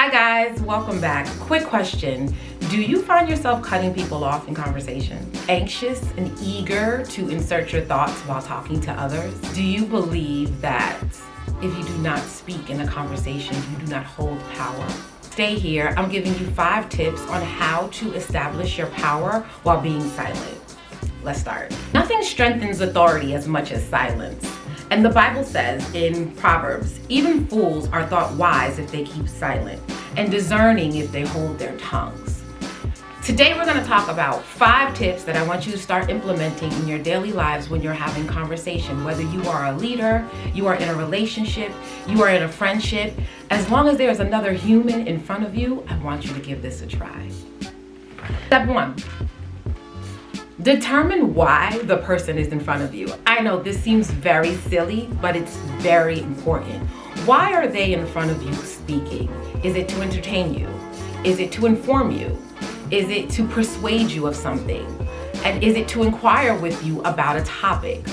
Hi guys, welcome back. Quick question. Do you find yourself cutting people off in conversation? Anxious and eager to insert your thoughts while talking to others? Do you believe that if you do not speak in a conversation, you do not hold power? Stay here. I'm giving you 5 tips on how to establish your power while being silent. Let's start. Nothing strengthens authority as much as silence. And the Bible says in Proverbs, even fools are thought wise if they keep silent, and discerning if they hold their tongues. Today we're going to talk about 5 tips that I want you to start implementing in your daily lives when you're having conversation. Whether you are a leader, you are in a relationship, you are in a friendship, as long as there's another human in front of you, I want you to give this a try. Step 1. Determine why the person is in front of you. I know this seems very silly, but it's very important. Why are they in front of you speaking? Is it to entertain you? Is it to inform you? Is it to persuade you of something? And is it to inquire with you about a topic?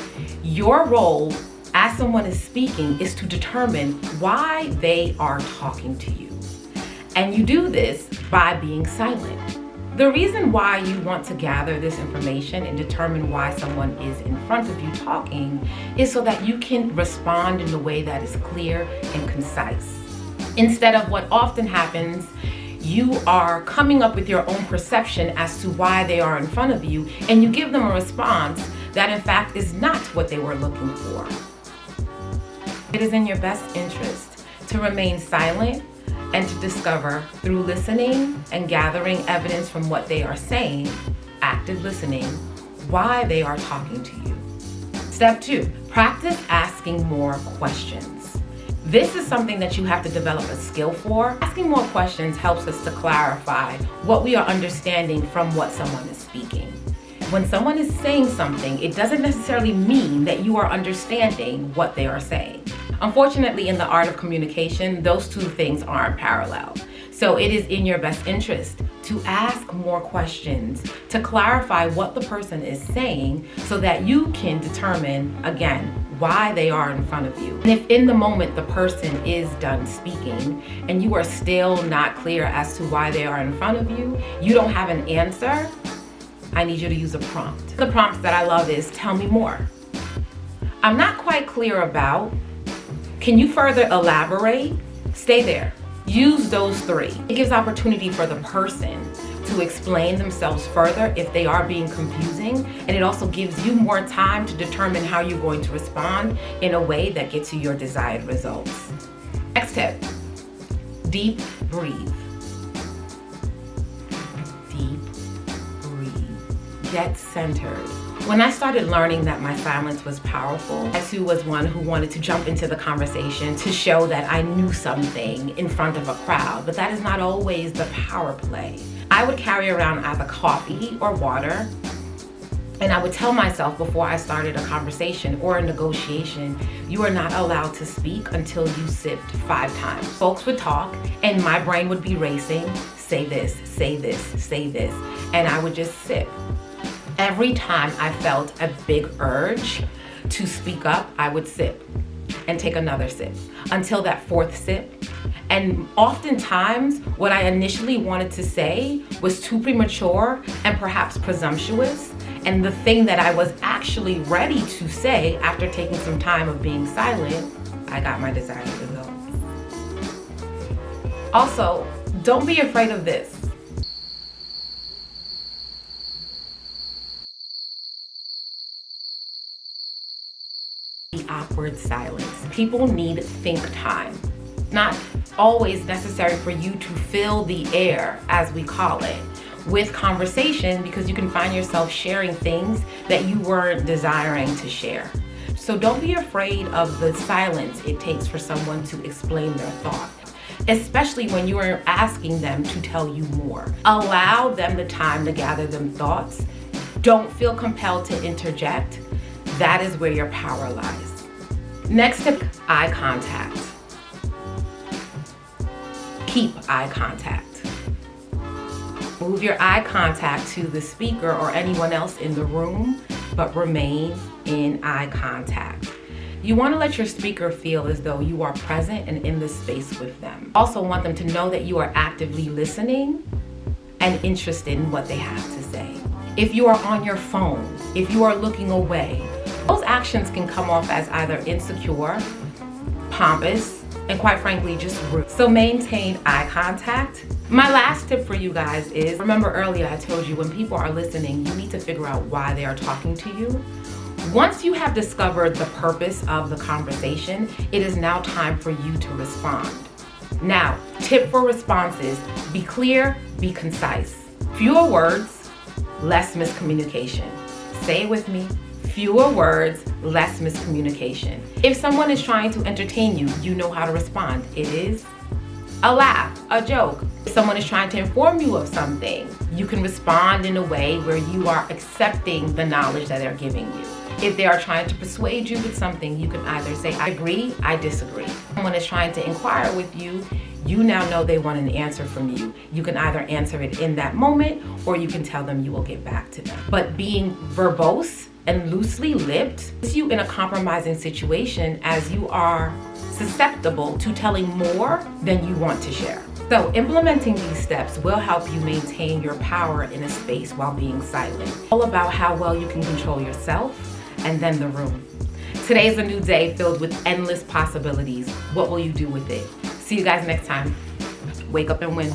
Your role as someone is speaking is to determine why they are talking to you. And you do this by being silent. The reason why you want to gather this information and determine why someone is in front of you talking is so that you can respond in a way that is clear and concise. Instead of what often happens, you are coming up with your own perception as to why they are in front of you, and you give them a response that in fact is not what they were looking for. It is in your best interest to remain silent and to discover through listening and gathering evidence from what they are saying, active listening, why they are talking to you. Step 2, practice asking more questions. This is something that you have to develop a skill for. Asking more questions helps us to clarify what we are understanding from what someone is speaking. When someone is saying something, it doesn't necessarily mean that you are understanding what they are saying. Unfortunately, in the art of communication, those two things aren't parallel. So it is in your best interest to ask more questions, to clarify what the person is saying so that you can determine, again, why they are in front of you. And if in the moment the person is done speaking and you are still not clear as to why they are in front of you, you don't have an answer, I need you to use a prompt. The prompts that I love is, tell me more. I'm not quite clear about. Can you further elaborate? Stay there. Use those 3. It gives opportunity for the person to explain themselves further if they are being confusing, and it also gives you more time to determine how you're going to respond in a way that gets you your desired results. Next tip, deep breathe. Deep breathe. Get centered. When I started learning that my silence was powerful, I too was one who wanted to jump into the conversation to show that I knew something in front of a crowd, but that is not always the power play. I would carry around either coffee or water, and I would tell myself before I started a conversation or a negotiation, you are not allowed to speak until you sipped 5 times. Folks would talk and my brain would be racing, say this, say this, say this, and I would just sip. Every time I felt a big urge to speak up, I would sip and take another sip until that 4th sip. And oftentimes, what I initially wanted to say was too premature and perhaps presumptuous. And the thing that I was actually ready to say after taking some time of being silent, I got my desired results. Also, don't be afraid of this. The awkward silence. People need think time. Not always necessary for you to fill the air, as we call it, with conversation, because you can find yourself sharing things that you weren't desiring to share. So don't be afraid of the silence it takes for someone to explain their thought, especially when you are asking them to tell you more. Allow them the time to gather them thoughts. Don't feel compelled to interject. That is where your power lies. Next tip, eye contact. Keep eye contact. Move your eye contact to the speaker or anyone else in the room, but remain in eye contact. You want to let your speaker feel as though you are present and in the space with them. Also want them to know that you are actively listening and interested in what they have to say. If you are on your phone, if you are looking away, those actions can come off as either insecure, pompous, and quite frankly, just rude. So maintain eye contact. My last tip for you guys is, remember earlier I told you when people are listening, you need to figure out why they are talking to you. Once you have discovered the purpose of the conversation, it is now time for you to respond. Now, tip for responses, be clear, be concise. Fewer words, less miscommunication. Say it with me. Fewer words, less miscommunication. If someone is trying to entertain you, you know how to respond. It is a laugh, a joke. If someone is trying to inform you of something, you can respond in a way where you are accepting the knowledge that they're giving you. If they are trying to persuade you with something, you can either say, I agree, I disagree. If someone is trying to inquire with you, you now know they want an answer from you. You can either answer it in that moment, or you can tell them you will get back to them. But being verbose and loosely lipped puts you in a compromising situation, as you are susceptible to telling more than you want to share. So implementing these steps will help you maintain your power in a space while being silent. All about how well you can control yourself and then the room. Today is a new day filled with endless possibilities. What will you do with it? See you guys next time. Wake up and win.